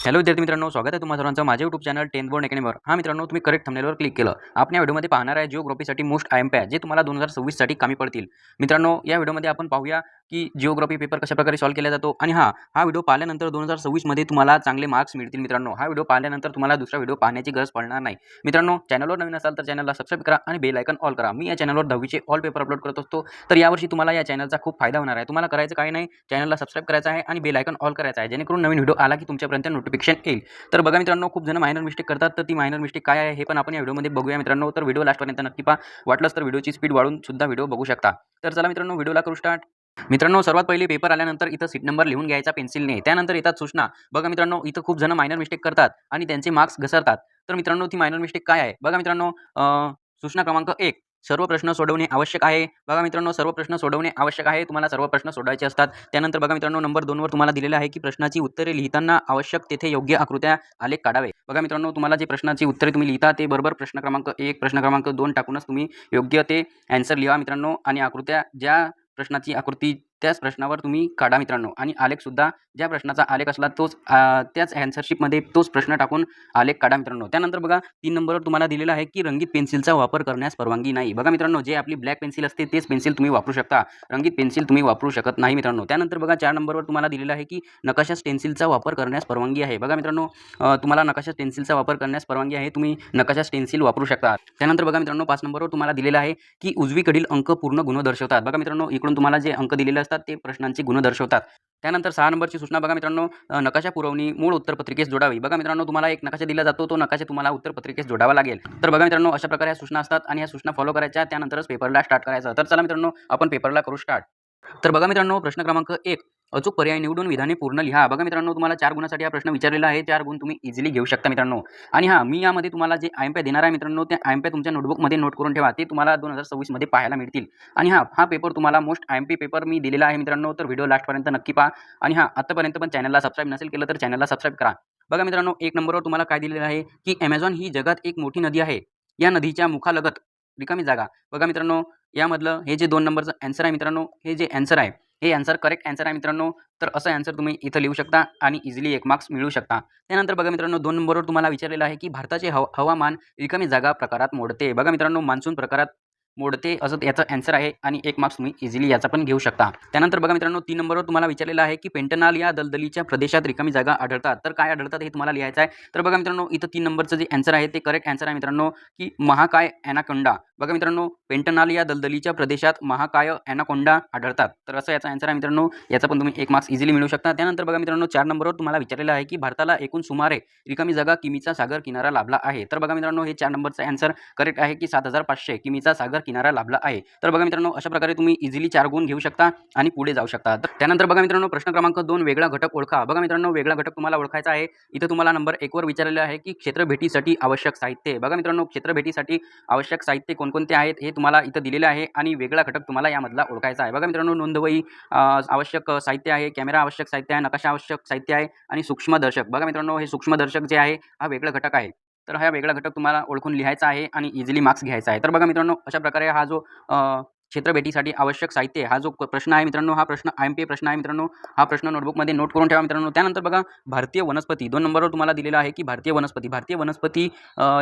Hello विद्यार्थी मित्रांनो, स्वागत आहे तुम्हा सर्वांचं माझ्या यूट्यूब चॅनल 10th बोर्ड अकॅडमीवर. मित्रांनो, तुम्ही करेक्ट थंबनेलवर क्लिक केलं. आपण या व्हिडिओमध्ये पाहणार आहे जिओग्राफीसाठी मोस्ट आयएमपी जे तुम्हाला 2026 साठी कामी पडतील. मित्रांनो, या व्हिडिओमध्ये आपण पाहूया की जिओग्राफी पेपर कशाप्रकारे सॉल्व्ह केला जातो आणि हा व्हिडिओ पाहिल्यानंतर 2026 मध्ये तुम्हाला चांगले मार्क्स मिळतील. मित्रांनो, हा व्हिडिओ पाहिल्यानंतर तुम्हाला दुसरा व्हिडिओ पाहण्याची गरज पडणार नाही. मित्रांनो, चॅनलवर नवीन असाल तर चॅनलला सबस्क्राइब करा आणि बेल आयकॉन ऑल करा. मी या चॅनलवर 10वीचे ऑल पेपर अपलोड करत असतो. तर यावर्षी तुम्हाला या चॅनलचा खूप फायदा होणार आहे. तुम्हाला करायचं काही नाही, चॅनलला सबस्क्राइब करायचं आहे आणि बेल आयकॉन ऑल करायचा आहे, जेणेकरून नवीन व्हिडिओ आला की तुमच्यापर्यंत नोटिफिकेशन येईल. तर बघा मित्रांनो, खूप जण मायनर मिस्टेक करतात, तर ती मायनर मिस्टेक काय आहे हे पण आपण या व्हिडिओमध्ये बघूया मित्रांनो. तर व्हिडिओ लास्टपर्यंत नक्की पहा. वाटलंच तर व्हिडिओची स्पीड वाढवून सुद्धा व्हिडिओ बघू शकता. तर चला मित्रांनो, व्हिडिओला करू स्टार्ट. मित्रांनो, सर्वात पहिले पेपर आल्यानंतर इथं सीट नंबर लिहून घ्यायचा पेन्सिलने. त्यानंतर येतात सूचना. बघा मित्रांनो, इथं खूप जण मायनर मिस्टेक करतात आणि त्यांचे मार्क्स घसरतात. तर मित्रांनो, ती मायनर मिस्टेक काय आहे बघा मित्रांनो. सूचना क्रमांक 1, सर्व प्रश्न सोडवणे आवश्यक आहे. बघा मित्रांनो, सर्व प्रश्न सोडवणे आवश्यक आहे. तुम्हाला सर्व प्रश्न सोडवायचे असतात. त्यानंतर बघा मित्रांनो, नंबर 2 वर तुम्हाला दिलेलं आहे की प्रश्नाची उत्तरे लिहिताना आवश्यक तेथे योग्य आकृत्या आलेख काढावे. बघा मित्रांनो, तुम्हाला जे प्रश्नाची उत्तरे तुम्ही लिहिता ते बरोबर प्रश्न क्रमांक 1, प्रश्न क्रमांक 2 टाकूनच तुम्ही योग्य ते आन्सर लिहा मित्रांनो. आणि आकृत्या, ज्या प्रश्नाची आकृती त्याच प्रश्नावर तुम्ही काढा मित्रांनो. आणि आलेखसुद्धा ज्या प्रश्नाचा आलेख असला तोच त्याच आन्सरशीटमध्ये तोच प्रश्न टाकून आलेख काढा मित्रांनो. त्यानंतर बघा 3 नंबरवर तुम्हाला दिलेला आहे की रंगीत पेन्सिलचा वापर करण्यास परवानगी नाही. बघा मित्रांनो, जे आपली ब्लॅक पेन्सिल असते तेच पेन्सिल तुम्ही वापरू शकता. रंगीत पेन्सिल तुम्ही वापरू शकत नाही मित्रांनो. त्यानंतर बघा 4 नंबरवर तुम्हाला दिलेला आहे की नकाशा स्टेन्सिलचा वापर करण्यास परवानगी आहे. बघा मित्रांनो, तुम्हाला नकाशा स्टेन्सिलचा वापर करण्यास परवानगी आहे. तुम्ही नकाशा स्टेन्सिल वापरू शकता. त्यानंतर बघा मित्रांनो, 5 नंबरवर तुम्हाला दिलेला आहे की उजवीकडील अंक पूर्ण गुण दर्शवतात. बघा मित्रांनो, इकडून तुम्हाला जे अंक दिलेले असतात ते प्रश्नांची गुण दर्शवतात. त्यानंतर 6 नंबरची सूचना बघा मित्रांनो, नकाशा पुरवणी मूळ उत्तरपत्रिकेस जोडावी. बघा मित्रांनो, तुम्हाला एक नकाशा दिला जातो, तो नकाशा तुम्हाला उत्तरपत्रिकेस जोडावा लागेल. तर बघा मित्रांनो, अशा प्रकारे ह्या सूचना असतात आणि ह्या सूचना फॉलो करायच्या. त्यानंतरच पेपरला स्टार्ट करायचं. तर चला मित्रांनो, आपण पेपरला करू स्टार्ट. तर बघा मित्रांनो, प्रश्न क्रमांक 1, अचूक पर्याय निवडून विधाने पूर्ण लिहा. बघा मित्रांनो, तुम्हाला 4 गुणासाठी हा प्रश्न विचारलेला आहे. 4 गुण तुम्ही इझिली घेऊ शकता मित्रांनो. आणि मी यामध्ये तुम्हाला जे आयएमपी देणार आहे मित्रांनो, त्या आयएमपी तुमच्या नोटबुकमध्ये नोट करून ठेवा. ते तुम्हाला 2026 मध्ये पाहायला मिळतील. आणि हा पेपर तुम्हाला मोस्ट आयएमपी पेपर मी दिलेला आहे मित्रांनो. तर व्हिडिओ लास्टपर्यंत नक्की पहा. आणि आतापर्यंत पण चॅनलला सबस्क्राइब नसेल केलं तर चॅनलला सबस्क्राइब करा. बघा मित्रांनो, 1 नंबरवर तुम्हाला काय दिलेलं आहे की ॲमेझॉन ही जगात एक मोठी नदी आहे. या नदीच्या मुखालगत रिकामी जागा. बघा मित्रांनो, यामधलं हे जे 2 नंबरचं आन्सर आहे मित्रांनो, हे जे आन्सर आहे हे आन्सर करेक्ट आन्सर आहे मित्रांनो. तर असं आन्सर तुम्ही इथं लिहू शकता आणि इझिली 1 मार्क्स मिळवू शकता. त्यानंतर बघा मित्रांनो, 2 नंबरवर तुम्हाला विचारलेलं आहे की भारताचे हवामान रिकामी जागा प्रकारात मोडते. बघा मित्रांनो, मान्सून प्रकारात मोडते असं याचं आन्सर आहे आणि 1 मार्क्स तुम्ही इझिली याचा पण घेऊ शकता. त्यानंतर बघा मित्रांनो, 3 नंबरवर तुम्हाला विचारलेलं आहे की पेंटनाल या दलदलीच्या प्रदेशात रिकामी जागा आढळतात. तर काय आढळतात हे तुम्हाला लिहायचं आहे. तर बघा मित्रांनो, इथं 3 नंबरचं जे आन्सर आहे ते करेक्ट आन्सर आहे मित्रांनो की महाकाय ॲनाकोंडा. बघा मित्रांनो, पेंटनाल या दलदलीच्या प्रदेशात महाकाय ॲनाकोंडा आढळतात. तर असं याचा आन्सर आहे मित्रांनो. याचा पण तुम्ही 1 मार्क्स इझिली मिळवू शकता. त्यानंतर बघा मित्रांनो, 4 नंबरवर तुम्हाला विचारलेलं आहे की भारताला एकूण सुमारे रिकामी जागा किमीचा सागर किनारा लाभला आहे. तर बघा मित्रांनो, हे 4 नंबरचं आन्सर करेक्ट आहे की 7500 किमीचा सागर किनारा लाभला आहे. तर बघा मित्रांनो, अशा प्रकारे तुम्ही इझिली 4 गुण घेऊ शकता आणि पुढे जाऊ शकता. तर त्यानंतर बघा मित्रांनो, प्रश्न क्रमांक 2, वेगळा घटक ओळखा. बघा मित्रांनो, वेगळा घटक तुम्हाला ओळखायचा आहे. इथं तुम्हाला नंबर 1 वर विचारलेलं आहे की क्षेत्रभेटीसाठी आवश्यक साहित्य. बघा मित्रांनो, क्षेत्रभेटीसाठी आवश्यक साहित्य कोणकोणते आहेत हे तुम्हाला इथं दिलेलं आहे आणि वेगळा घटक तुम्हाला यामधला ओळखायचा आहे. बघा मित्रांनो, नोंदवही आवश्यक साहित्य आहे, कॅमेरा आवश्यक साहित्य आहे, नकाशा आवश्यक साहित्य आहे आणि सूक्ष्मदर्शक. बघा मित्रांनो, हे सूक्ष्मदर्शक जे आहे हा वेगळा घटक आहे. तर हा वेगळा घटक तुम्हाला ओळखून लिहायचा आहे आणि इझिली मार्क्स घ्यायचा आहे. तर बघा मित्रांनो, अशा प्रकारे हा जो क्षेत्रभेटीसाठी आवश्यक साहित्य हा जो प्रश्न आहे मित्रांनो, हा प्रश्न आयएमपी प्रश्न आहे मित्रांनो. हा प्रश्न नोटबुकमध्ये नोट करून ठेवा मित्रांनो. त्यानंतर बघा, भारतीय वनस्पती 2 नंबरवर तुम्हाला दिलेला आहे की भारतीय वनस्पती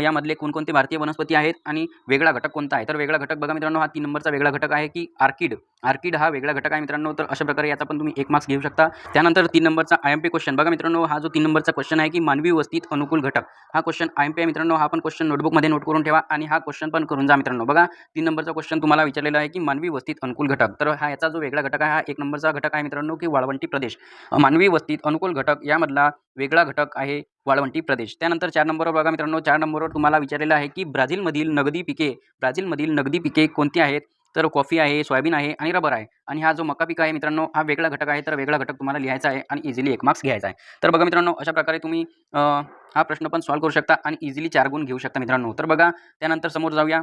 यामधले कोणकोणते भारतीय वनस्पती आहेत आणि वेगळा घटक कोणता आहे. तर वेगळा घटक बघा मित्रांनो, हा 3 नंबरचा वेगळा घटक आहे की आर्किड हा वेगळा घटक आहे मित्रांनो. तर अशा प्रकारे याचा पण तुम्ही 1 मार्क्स घेऊ शकता. त्यानंतर 3 नंबरचा आयएमपी क्वेश्चन बघा मित्रांनो, हा जो 3 नंबरचा क्वेश्चन आहे की मानवी वस्तीत अनुकूल घटक. हा क्वेश्चन आयएमपी आहे मित्रांनो. हा पण क्वेश्चन नोटबुकमध्ये नोट करून ठेवा आणि हा क्वेश्चन पण करून जा मित्रांनो. बघा, 3 नंबरचा क्वेश्चन तुम्हाला विचारलेला आहे की मानवी वस्तीत अनुकूल घटक. तर याचा जो वेगळा घटक आहे हा 1 नंबरचा घटक आहे मित्रांनो की वाळवंटी प्रदेश. मानवी वस्तीत अनुकूल घटक यामधला वेगळा घटक आहे वाळवंटी प्रदेश. त्यानंतर 4 नंबरवर बघा मित्रांनो, 4 नंबरवर तुम्हाला विचारलेलं आहे की ब्राझीलमधील नगदी पिके कोणती आहेत. तर कॉफी आहे, सोयाबीन आहे आणि रबर आहे. आणि हा जो मका पीक आहे मित्रांनो, हा वेगळा घटक आहे. तर वेगळा घटक तुम्हाला लिहायचा आहे आणि इझिली 1 मार्क्स घ्यायचा आहे. तर बघा मित्रांनो, अशा प्रकारे तुम्ही हा प्रश्न पण सॉल्व्ह करू शकता आणि इझिली 4 गुण घेऊ शकता मित्रांनो. तर बघा, त्यानंतर समोर जाऊया.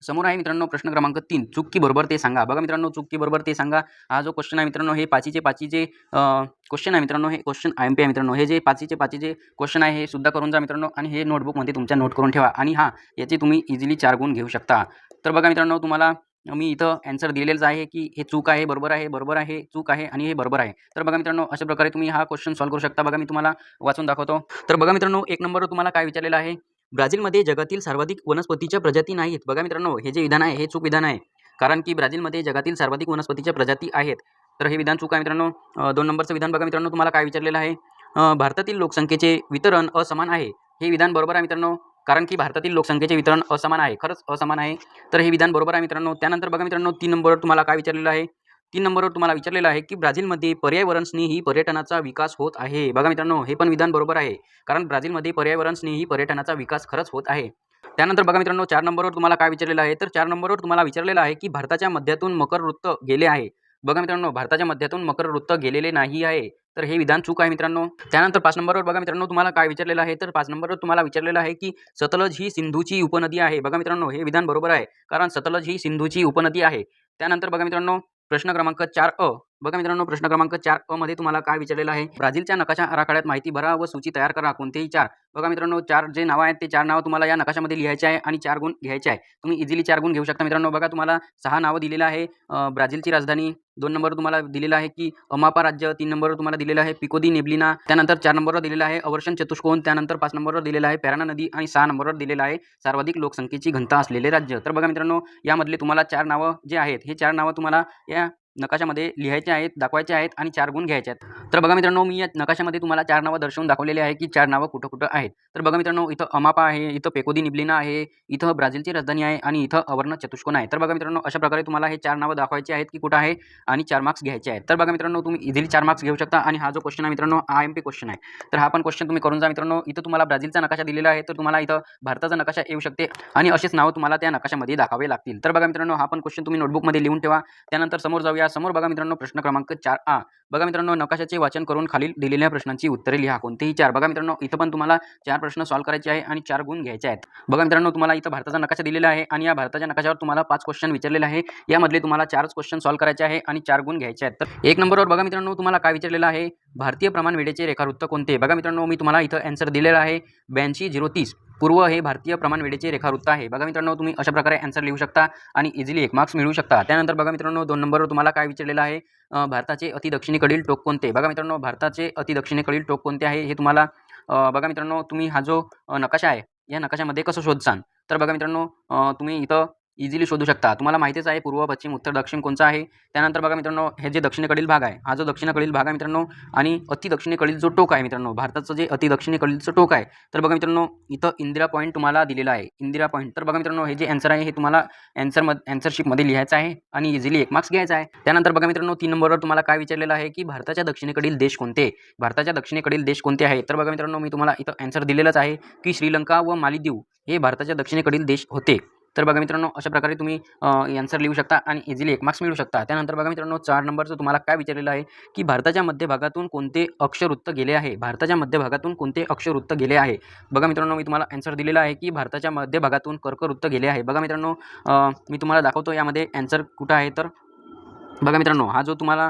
समोर आहे मित्रांनो प्रश्न क्रमांक 3, चूक की बरोबर ते सांगा. बघा मित्रांनो, चूक की बरोबर ते सांगा. हा जो क्वेश्चन आहे मित्रांनो, हे पाचीचे क्वेश्चन आहे मित्रांनो. हे क्वेश्चन आयएमपी आहे मित्रांनो. हे जे पाचीचे क्वेश्चन आहे हे सुद्धा करून जा मित्रांनो आणि हे नोटबुकमध्ये तुमच्या नोट करून ठेवा आणि याचे तुम्ही इझिली 4 गुण घेऊ शकता. तर बघा मित्रांनो, तुम्हाला मी इथं ॲन्सर दिलेलंच आहे की हे चूक आहे, बरोबर आहे, बरोबर आहे, चूक आहे आणि हे बरोबर आहे. तर बघा मित्रांनो, अशा प्रकारे तुम्ही हा क्वेश्चन सॉल्व्ह करू शकता. बघा मी तुम्हाला वाचून दाखवतो. तर बघा मित्रांनो, 1 नंबरवर तुम्हाला काय विचारलेलं आहे? ब्राझीलमध्ये जगातील सर्वाधिक वनस्पतीच्या प्रजाती नाहीत. बघा मित्रांनो, हे जे विधान आहे हे चूक विधान आहे. कारण की ब्राझीलमध्ये जगातील सर्वाधिक वनस्पतीच्या प्रजाती आहेत. तर हे विधान चूक आहे मित्रांनो. 2 नंबरचं विधान बघा मित्रांनो, तुम्हाला काय विचारलेलं आहे? भारतातील लोकसंख्येचे वितरण असमान आहे. हे विधान बरोबर आहे मित्रांनो. कारण की भारतातील लोकसंख्येचे वितरण असमान आहे. खरंच असमान आहे. तर हे विधान बरोबर आहे मित्रांनो. त्यानंतर बघा मित्रांनो, 3 नंबरवर तुम्हाला काय विचारलेलं आहे? 3 नंबरवर तुम्हाला विचारलेलं आहे की ब्राझीलमध्ये पर्यावरण स्नेही पर्यटनाचा विकास होत आहे. बघा मित्रांनो, हे पण विधान बरोबर आहे. कारण ब्राझीलमध्ये पर्यावरण स्नेही पर्यटनाचा विकास खरंच होत आहे. त्यानंतर बघा मित्रांनो, 4 नंबरवर तुम्हाला काय विचारलेलं आहे? तर 4 नंबरवर तुम्हाला विचारलेलं आहे की भारताच्या मध्यातून मकर वृत्त गेले आहे. बघा मित्रांनो, भारताच्या मध्यातून मकर वृत्त गेलेले नाही आहे. तर हे विधान चूक आहे मित्रांनो. त्यानंतर 5 नंबरवर बघा मित्रांनो, तुम्हाला काय विचारलेलं आहे? तर 5 नंबरवर तुम्हाला विचारलेलं आहे की सतलज ही सिंधूची उपनदी आहे. बघा मित्रांनो, हे विधान बरोबर आहे. कारण सतलज ही सिंधूची उपनदी आहे. त्यानंतर बघा मित्रांनो, प्रश्न क्रमांक 4 बघा मित्रांनो, प्रश्न क्रमांक 4 मध्ये तुम्हाला काय विचारलेलं आहे? ब्राझीलच्या नकाशा आराखड्यात माहिती भरा व सूची तयार करा. कोणतेही 4. बघा मित्रांनो, 4 जे नावं आहेत ते 4 नावं तुम्हाला या नकाशामध्ये लिहायचे आहे आणि 4 गुण घ्यायचे आहे. तुम्ही इझिली 4 गुण घेऊ शकता मित्रांनो. बघा तुम्हाला 6 नावं दिलेलं आहे. ब्राझीलची राजधानी. 2 नंबरवर तुम्हाला दिलेलं आहे की अमापा राज्य. 3 नंबरवर तुम्हाला दिलेलं आहे पिको दी नेब्लिना. त्यानंतर 4 नंबरवर दिलेलं आहे अवर्षण चतुष्कोन. त्यानंतर 5 नंबरवर दिलेलं आहे पॅराना नदी आणि 6 नंबरवर दिलेलं आहे सर्वाधिक लोकसंख्येची घनता असलेले राज्य. तर बघा मित्रांनो, यामधले तुम्हाला 4 नावं जे आहेत, हे 4 नावं तुम्हाला या नकाशामध्ये लिहायचे आहेत, दाखवायचे आहेत आणि 4 गुण घ्यायचे आहेत. तर बघा मित्रांनो, मी या नकाशामध्ये तुम्हाला 4 नावं दर्शवून दाखवलेली आहे की 4 नावं कुठं-कुठं आहेत. तर बघा मित्रांनो, इथं अमापा आहे, इथं पेको दी निब्लिना आहे, इथं ब्राझीलची राजधानी आहे आणि इथं अवर्ण चतुष्कोन आहे. तर बघा मित्रांनो, अशा प्रकारे तुम्हाला हे 4 नावं दाखवायची आहेत की कुठं आहे आणि 4 मार्क्स घ्यायचे आहेत. तर बघा मित्रांनो, तुम्ही इझिली 4 मार्क्स घेऊ शकता आणि हा जो क्वेश्चन आहे मित्रांनो, IMP क्वेश्चन आहे. तर हा पण क्वेश्चन तुम्ही करून जा मित्रांनो. इथं तुम्हाला ब्राझीलचा नकाशा दिलेला आहे, तर तुम्हाला इथं भारताचा नकाशा येऊ शकते आणि असेच नावं तुम्हाला त्या नकाशामध्ये दाखवावे लागतील. तर बघा मित्रांनो, हा पण क्वेश्चन तुम्ही नोटबुकमध्ये लिहून ठेवा. त्यानंतर समोर जाऊया. समोर बघा मित्रांनो, प्रश्न क्रमांक 4 बघा मित्रांनो, नकाशाचे वाचन करून खालील दिलेल्या प्रश्नांची उत्तरे लिहा. कोणतेही 4. बघा मित्रांनो, इथं पण तुम्हाला 4 प्रश्न सॉल्व्ह करायचे आहे आणि 4 गुण घ्यायचे आहेत. बघा मित्रांनो, तुम्हाला इथं भारताचा नकाशा दिलेला आहे आणि या भारताच्या नकाशावर तुम्हाला 5 क्वेश्चन विचारलेले आहे. यामधले तुम्हाला 4च क्वेश्चन सॉल्व्ह करायचे आहे आणि 4 गुण घ्यायचे आहेत. तर 1 नंबरवर बघा मित्रांनो, तुम्हाला काय विचारलेलं आहे? भारतीय प्रमाण वेळेचे रेखावृत्त कोणते? बघा मित्रांनो, मी तुम्हाला इथं आन्सर दिलेला आहे 82:030. पूर्व हे भारतीय प्रमाण वेळेचे रेखावृत्त आहे. बघा मित्रांनो, तुम्ही अशा प्रकारे आन्सर लिहू शकता आणि इझिली 1 मार्क्स मिळवू शकता. त्यानंतर बघा मित्रांनो, 2 नंबरवर तुम्हाला काय विचारलेलं आहे? भारताचे अति दक्षिणेकडील टोक कोणते? बघा मित्रांनो, भारताचे अति दक्षिणेकडील टोक कोणते आहे हे तुम्हाला बघा मित्रांनो, तुम्ही हा जो नकाशा आहे, या नकाशामध्ये कसं शोधसान? तर बघा मित्रांनो, तुम्ही इथं इझिली शोधू शकता. तुम्हाला माहितीच आहे पूर्व, पश्चिम, उत्तर, दक्षिण कोणचा आहे. त्यानंतर बघा मित्रांनो, हे जे दक्षिणेकडील भाग आहे, हा जो दक्षिणेकडील भाग आहे मित्रांनो आणि अति दक्षिणेकडील जो टोक आहे मित्रांनो, भारताचं जे अति दक्षिणेकडीलचं टोक आहे, तर बघा मित्रांनो, इथं इंदिरा पॉईंट तुम्हाला दिलेला आहे. इंदिरा पॉईंट. तर बघा मित्रांनो, हे जे आन्सर आहे हे तुम्हाला आन्सरशीटमध्ये लिहायचं आहे आणि इझिली 1 मार्क्स घ्यायचा आहे. त्यानंतर बघा मित्रांनो, 3 नंबरवर तुम्हाला काय विचारलेलं आहे की भारताच्या दक्षिणेकडील देश कोणते? भारताच्या दक्षिणेकडील देश कोणते आहेत? तर बघा मित्रांनो, मी तुम्हाला इथं आन्सर दिलेलंच आहे की श्रीलंका व मालदीव हे भारताच्या दक्षिणेकडील देश होते. तर बघा मित्रांनो, अशा प्रकारे तुम्ही आन्सर लिहू शकता आणि इझिली 1 मार्क्स मिळवू शकता. त्यानंतर बघा मित्रांनो, 4 नंबरचं तुम्हाला काय विचारलेलं आहे की भारताच्या मध्यभागातून कोणते अक्षवृत्त गेले आहे? भारताच्या मध्यभागातून कोणते अक्षवृत्त गेले आहे? बघा मित्रांनो, मी तुम्हाला आन्सर दिलेला आहे की भारताच्या मध्यभागातून कर्कवृत्त गेले आहे. बघा मित्रांनो, मी तुम्हाला दाखवतो यामध्ये आन्सर कुठं आहे. तर बघा मित्रांनो, हा जो तुम्हाला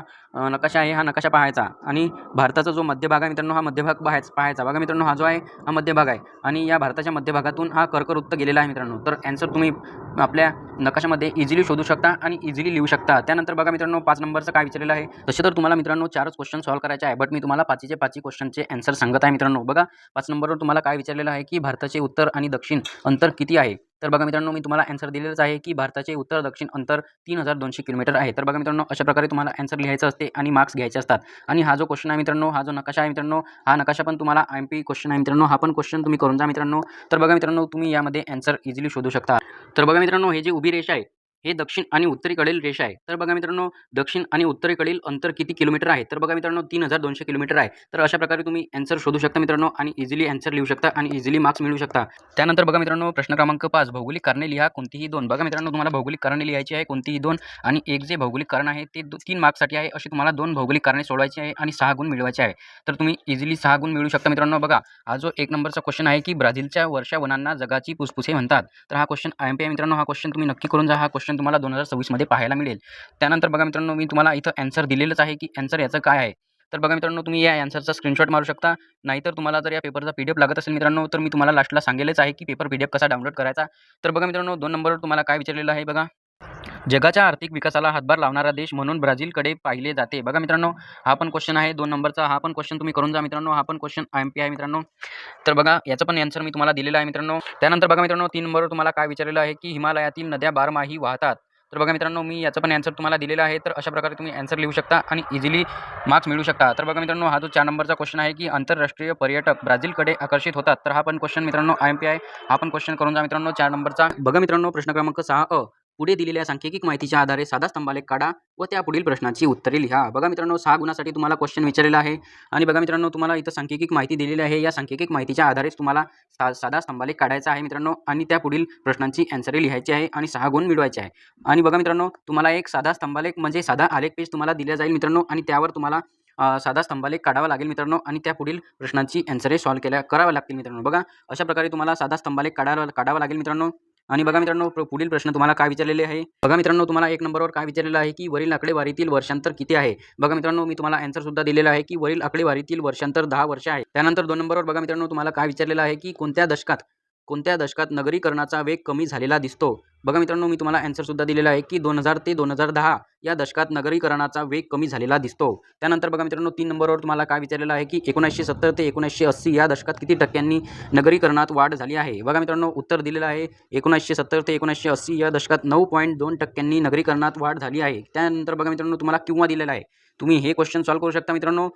नकाशा आहे, हा नकाशा पाहायचा आणि भारताचा जो मध्यभाग आहे मित्रांनो, हा मध्यभाग पाहायचा. बघा मित्रांनो, हा जो आहे हा मध्यभाग आहे आणि या भारताच्या मध्यभागातून हा कर्कवृत्त गेलेला आहे मित्रांनो. तर आन्सर तुम्ही आपल्या नकाशामध्ये इझिली शोधू शकता आणि इझिली लिहू शकता. त्यानंतर बघा मित्रांनो, 5 नंबरचं काय विचारलेलं आहे? तसे तर तुम्हाला मित्रांनो 4च क्वेश्चन सॉल्व्ह करायचे आहे, बट मी तुम्हाला 5चे 5 क्वेश्चनचे आन्सर सांगत आहे मित्रांनो. बघा, 5 नंबरवर तुम्हाला काय विचारलेलं आहे की भारताचे उत्तर आणि दक्षिण अंतर किती आहे? तर बघा मित्रांनो, मी तुम्हाला आन्सर दिलेलंच आहे की भारताचे उत्तर दक्षिण अंतर 3200 किलोमीटर आहे. तर बघा मित्रांनो, अशा प्रकारे तुम्हाला आन्सर लिहायचं असते आणि मार्क्स घ्यायचे असतात. आणि हा जो क्वेश्चन आहे मित्रांनो, हा जो नकाशा आहे मित्रांनो, हा नकाशा पण तुम्हाला IMP क्वेश्चन आहे मित्रांनो. हा पण क्वेश्चन तुम्ही करून जा मित्रांनो. तर बघा मित्रांनो, तुम्ही यामध्ये आन्सर इझिली शोधू शकता. तर बघा मित्रांनो, हे जी उभी रेषा आहे, हे दक्षिण आणि उत्तरेकडील रेषा आहे. तर बघा मित्रांनो, दक्षिण आणि उत्तरेकडील अंतर किती किलोमीटर आहे? तर बघा मित्रांनो, 3200 किलोमीटर आहे. तर अशा प्रकारे तुम्ही आन्सर शोधू शकता मित्रांनो आणि इझिली आन्सर लिहू शकता आणि इझिली मार्क्स मिळवू शकता. त्यानंतर बघा मित्रांनो, प्रश्न क्रमांक 5 भौगोलिक कारणे लिहा कोणतीही 2. बघा मित्रांनो, तुम्हाला भौगोलिक कारणे लिहायची आहे कोणतीही 2 आणि एक जे भौगोलिक कारण आहे ते 3 मार्क्ससाठी आहे. अशी तुम्हाला 2 भौगोलिक कारणे सोडवायची आहे आणि 6 गुण मिळवायचे आहे. तर तुम्ही इझिली 6 गुण मिळवू शकता मित्रांनो. बघा, हा जो 1 नंबरचा क्वेश्चन आहे की ब्राझीलच्या वर्षावनांना जगाची फुफ्फुसे म्हणतात. तर हा क्वेश्चन IMP आहे मित्रांनो. हा क्वेश्चन तुम्ही नक्की करून जा. हा क्वेश्चन तुम्हाला 2026 मध्ये पाहायला मिळेल. त्यानंतर बघा मित्रांनो, मी तुम्हाला इथं आन्सर दिलेलंच आहे की आन्सर याचं काय आहे. तर बघा मित्रांनो, तुम्ही या आन्सरचा स्क्रीनशॉट मारू शकता. नाहीतर तुम्हाला जर या पेपरचा PDF लागत असेल मित्रांनो, तर मी तुम्हाला लास्टला सांगेलच आहे की पेपर PDF कसा डाउनलोड करायचा. तर बघा मित्रांनो, 2 नंबरवर तुम्हाला काय विचारलेलं आहे बघा. जगाच्या आर्थिक विकासाला हातभार लावणारा देश म्हणून ब्राझीलकडे पाहिले जाते. बघा मित्रांनो, हा पण क्वेश्चन आहे 2 नंबरचा. हा पण क्वेश्चन तुम्ही करून जा मित्रांनो. हा पण क्वेश्चन IMP आहे मित्रांनो. तर बघा याचं पण आन्सर मी तुम्हाला दिलेलं आहे मित्रांनो. त्यानंतर बघा मित्रांनो 3 नंबरवर तुम्हाला काय विचारलेलं आहे, की हिमालयातील नद्या बारमाही वाहतात. तर बघा मित्रांनो, मी याचं पण आन्सर तुम्हाला दिलेलं आहे. तर अशा प्रकारे तुम्ही आन्सर लिहू शकता आणि इझिली मार्क्स मिळवू शकता. तर बघा मित्रांनो, हा जो 4 नंबरचा क्वेश्चन आहे, की आंतरराष्ट्रीय पर्यटक ब्राझीलकडे आकर्षित होतात. तर हा पण क्वेश्चन मित्रांनो IMP आहे. हा पण क्वेश्चन करून जा मित्रांनो 4 नंबरचा. बघा मित्रांनो, प्रश्न क्रमांक 6 पुढे दिलेल्या सांख्यिकी माहितीच्या आधारे साधा स्तंभालेख काढा व त्या पुढील प्रश्नाची उत्तरे लिहा. बघा मित्रांनो 6 गुणासाठी तुम्हाला क्वेश्चन विचारलेला आहे आणि बघा मित्रांनो तुम्हाला इथं सांख्यिकी माहिती दिलेली आहे. या सांख्यिकी माहितीच्या आधारेच तुम्हाला साधा स्तंभालेख काढायचा आहे मित्रांनो आणि त्या पुढील प्रश्नांची आन्सरे लिहायची आहे आणि 6 गुण मिळवायचे आहे. आणि बघा मित्रांनो तुम्हाला एक साधा स्तंभालेख म्हणजे साधा आलेख पेज तुम्हाला दिला जाईल मित्रांनो आणि त्यावर तुम्हाला साधा स्तंभालेख काढावा लागेल मित्रांनो आणि त्या पुढील प्रश्नांची आन्सरे सॉल्व्ह कराव्या लागतील मित्रांनो. बघा अशा प्रकारे तुम्हाला साधा स्तंभालेख काढावा लागेल मित्रांनो. आणि बघा मित्रांनो पुढील प्रश्न तुम्हाला काय विचारलेले आहे. बघा मित्रांनो तुम्हाला 1 नंबरवर काय विचारलेलं आहे, की वरील आकडेवारीतील वर्षांतर किती आहे. बघा मित्रांनो मी तुम्हाला आन्सर सुद्धा दिलेला आहे, की वरील आकडेवारीतील वर्षांतर 10 वर्ष आहे. त्यानंतर 2 नंबरवर बघा मित्रांनो तुम्हाला काय विचारलेलं आहे, की कोणत्या दशकात नगरीकरणाचा वेग कमी झालेला दिसतो. बघा मित्रांनो मी तुम्हाला आन्सर सुद्धा दिलेला आहे, की 2000 ते 2010 या दशकात नगरीकरणाचा वेग कमी झालेला दिसतो. त्यानंतर बघा मित्रांनो 3 नंबरवर तुम्हाला काय विचारलेलं आहे, की 1970 ते 1980 या दशकात किती टक्क्यांनी नगरीकरणात वाढ झाली आहे. बघा मित्रांनो उत्तर दिलेलं आहे 1970 ते 1980 या दशकात 9.2% नगरीकरणात वाढ झाली आहे. त्यानंतर बघा मित्रांनो तुम्हाला किंवा दिलेला आहे. तुम्ही हे क्वेश्चन सॉल्व्ह करू शकता मित्रांनो.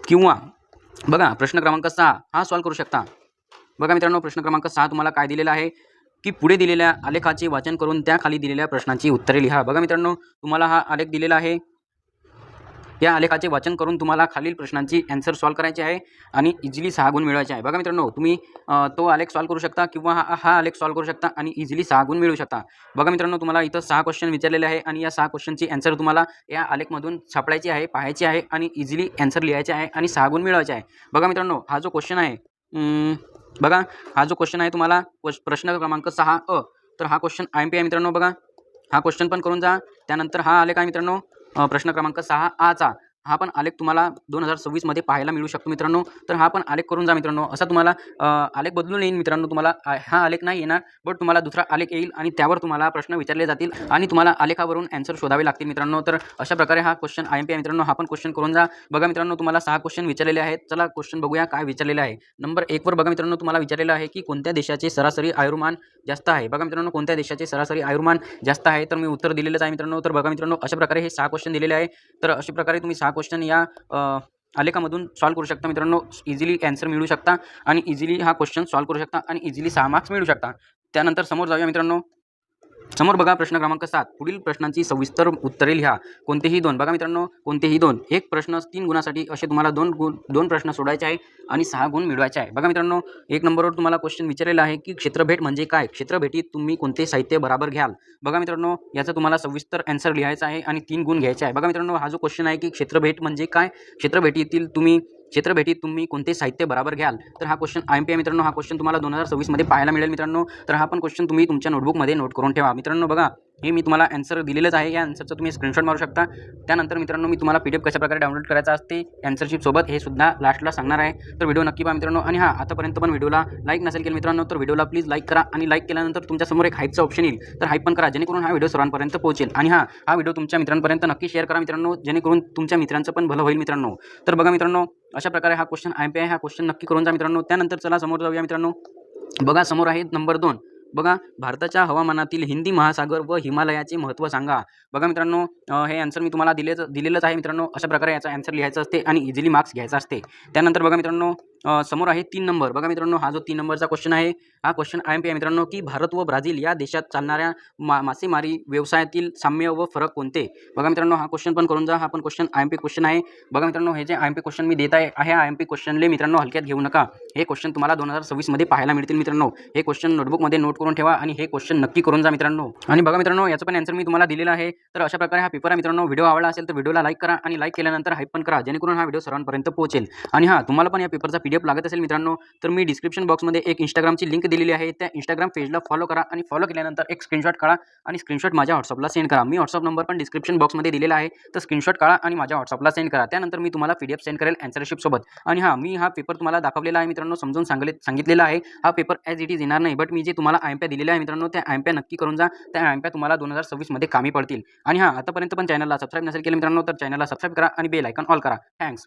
किंवा बघा प्रश्न क्रमांक 6 हा सॉल्व्ह करू शकता. बघा मित्रांनो प्रश्न क्रमांक 6 तुम्हाला काय दिलेला आहे, की पुढे दिलेल्या आलेखाचे वाचन करून त्या खाली दिलेल्या प्रश्नांची उत्तरे लिहा. बघा मित्रांनो तुम्हाला हा आलेख दिलेला आहे. या आलेखाचे वाचन करून तुम्हाला खालील प्रश्नांची आन्सर सॉल्व्ह करायची आहे आणि इझिली 6 गुण मिळवायचे आहे. बघा मित्रांनो तुम्ही तो आलेख सॉल्व्ह करू शकता किंवा हा आलेख सॉल्व्ह करू शकता आणि इझिली 6 गुण मिळवू शकता. बघा मित्रांनो तुम्हाला इथं 6 क्वेश्चन विचारलेले आहे आणि या 6 क्वेश्चनची आन्सर तुम्हाला या आलेखमधून सापडायची आहे, पाहायची आहे आणि इझिली आन्सर लिहायचे आहे आणि 6 गुण मिळवायचे आहे. बघा मित्रांनो हा जो क्वेश्चन आहे बघा हा जो क्वेश्चन आहे तुम्हाला प्रश्न क्रमांक 6 तर हा क्वेश्चन IMP आहे मित्रांनो. बघा हा क्वेश्चन पण करून जा. त्यानंतर हा आलेख आहे मित्रांनो प्रश्न क्रमांक 6 हा पण आलेख तुम्हाला 2026 मध्ये पाहायला मिळू शकतो मित्रांनो. तर हा पण आलेख करून जा मित्रांनो. असा तुम्हाला आलेख बदलून येईल मित्रांनो. तुम्हाला हा आलेख नाही येणार बट तुम्हाला दुसरा आलेख येईल आणि त्यावर तुम्हाला प्रश्न विचारले जातील आणि तुम्हाला आलेखावरून आन्सर शोधावे लागतील मित्रांनो. तर अशा प्रकारे हा क्वेश्चन IMP आहे मित्रांनो. हा पण क्वेश्चन करून जा. बघा मित्रांनो तुम्हाला 6 क्वेश्चन विचारलेले आहेत. चला क्वेश्चन बघूया काय विचारलेले आहे. नंबर 1 वर बघा मित्रांनो तुम्हाला विचारलेलं आहे, की कोणत्या देशाचे सरासरी आयुर्मान जास्त आहे. बघा मित्रांनो कोणत्या देशाचे सरासरी आयुर्मान जास्त आहे. तर मी उत्तर दिलेलंच आहे मित्रांनो. तर बघा मित्रांनो अशा प्रकारे हे 6 क्वेश्चन दिलेले आहे. तर अशा प्रकारे तुम्ही 6 क्वेश्चन या आलेखामधून सॉल्व्ह करू शकता मित्रांनो. इझिली आन्सर मिळवू शकता आणि इझिली हा क्वेश्चन सॉल्व्ह करू शकता आणि इझिली 6 मार्क्स मिळवू शकता. त्यानंतर समोर जाऊया मित्रांनो. समोर बघा प्रश्न क्रमांक 7 पुढील प्रश्नांची सविस्तर उत्तरे लिहा. कोणतेही 2 बघा मित्रांनो कोणतेही 2 एक प्रश्न 3 गुणासाठी असे तुम्हाला 2 प्रश्न सोडवायचे आहे आणि 6 गुण मिळवायचे आहे. बघा मित्रांनो 1 नंबरवर तुम्हाला क्वेश्चन विचारलेला आहे, की क्षेत्रभेट म्हणजे काय. क्षेत्रभेटीत तुम्ही कोणते साहित्य बरोबर घ्याल. बघा मित्रांनो याचा तुम्हाला सविस्तर आन्सर लिहायचा आहे आणि 3 गुण घ्यायचे आहे. बघा मित्रांनो हा जो क्वेश्चन आहे, की क्षेत्रभेट म्हणजे काय. क्षेत्रभेटीत तुम्ही कोणते साहित्य बरोबर घ्याल. तर हा क्वेश्चन IMP आहे मित्रांनो. हा क्वेश्चन तुम्हाला 2026 मध्ये पाहायला मिळेल मित्रांनो. तर हा पण क्वेश्चन तुम्ही तुमच्या नोटबुकमध्ये नोट करून ठेवा मित्रांनो. बघा हे मी तुम्हाला आन्सर दिलेलंच आहे. या आन्सरचं तुम्ही स्क्रीनशॉट मारू शकता. त्यानंतर मित्रांनो मी तुम्हाला PDF कशाप्रकारे डाउनलोड करायचा असते आन्सरशीट सोबत हे सुद्धा लास्टला सांगणार आहे. तर व्हिडिओ नक्की पहा मित्रांनो. आणि हा आतापर्यंत पण व्हिडिओला लाईक नसेल केलं मित्रांनो तर व्हिडिओला प्लीज लाईक करा आणि लाईक केल्यानंतर तुमच्यासमोर एक हाईपचा ऑप्शन येईल तर हाईप पण करा जेणेकरून हा व्हिडिओ सर्वांपर्यंत पोहोचेल. आणि हा व्हिडिओ तुमच्या मित्रांपर्यंत नक्की शेअर करा मित्रांनो जेणेकरून तुमच्या मित्रांचं पण भलं होईल मित्रांनो. तर बघा मित्रांनो अशा प्रकारे हा क्वेश्चन IMP आहे. हा क्वेश्चन नक्की करून जा मित्रांनो. त्यानंतर चला समोर जाऊया मित्रांनो. बघा समोर आहे नंबर 2. बघा भारताच्या हवामानातील हिंदी महासागर व हिमालयाचे महत्त्व सांगा. बघा मित्रांनो हे आन्सर मी तुम्हाला दिलेलंच आहे मित्रांनो. अशा प्रकारे याचा आन्सर लिहायचा असते आणि इझिली मार्क्स घ्यायचा असते. त्यानंतर बघा मित्रांनो समोर आहे 3 नंबर. बघा मित्रांनो हा जो 3 नंबरचा क्वेश्चन आहे हा क्वेश्चन IMP आहे मित्रांनो, की भारत व ब्राझील या देशात चालणाऱ्या मासेमारी व्यवसायातील साम्य व फरक कोणते. बघा मित्रांनो हा क्वेश्चन पण करून जा. हा पण क्वेश्चन IMP क्वेश्चन आहे. बघा मित्रांनो हे जे IMP क्वेश्चन मी देत आहे IMP क्वेश्चनले मित्रांनो हलक्यात घेऊ नका. हे क्वेश्चन तुम्हाला 2026 मध्ये पाहायला मिळतील मित्रांनो. हे क्वेश्चन नोटबुकमध्ये नोट करून ठेवा आणि हे क्वेश्चन नक्की करून जा मित्रांनो. आणि बघा मित्रांनो याचं पण आन्सर मी तुम्हाला दिलेला आहे. तर अशा प्रकारे हा पेपर आहे मित्रांनो. व्हिडिओ आवडला असेल तर व्हिडिओला लाईक करा आणि लाईक केल्यानंतर हाईप पण करा जेणेकरून हा व्हिडिओ सर्वांपर्यंत पोहोचेल. आणि हा तुम्हाला पण या पेपरचा PDF लागत असेल मित्रांनो, तर मी डिस्क्रिप्शन बॉक्समध्ये एक Instagramची लिंक दिलेली आहे. त्या Instagram पेजला फॉलो करा आणि फॉलो केल्यानंतर एक स्क्रीनशॉट काढा आणि स्क्रीनशॉट माझ्या WhatsAppला सेंड करा. मी WhatsApp नंबर पण डिस्क्रिप्शन बॉक्समध्ये दिलेला आहे. तर स्क्रीनशॉट काढा आणि माझ्या WhatsAppला सेंड करा. त्यानंतर मी तुम्हाला PDF सेंड करेल आन्सर शीटसोबत. आणि हां, मी हा पेपर तुम्हाला दाखवलेला आहे मित्रांनो, समजून सांगितलेलं आहे. हा पेपर ॲज इट इज येणार नाही, बट मी जे तुम्हाला IMPA दिलेले आहे मित्रांनो, त्या IMPA नक्की करून जा. त्या IMPA तुम्हाला 2026 मध्ये कामी पडतील. आणि हां, आतापर्यंत पण चॅनलला सबस्क्राईब नसेल केलं मित्रांनो, तर चॅनलला सबस्क्राईब करा आणि बेल आयकॉन ऑल करा. थँक्स.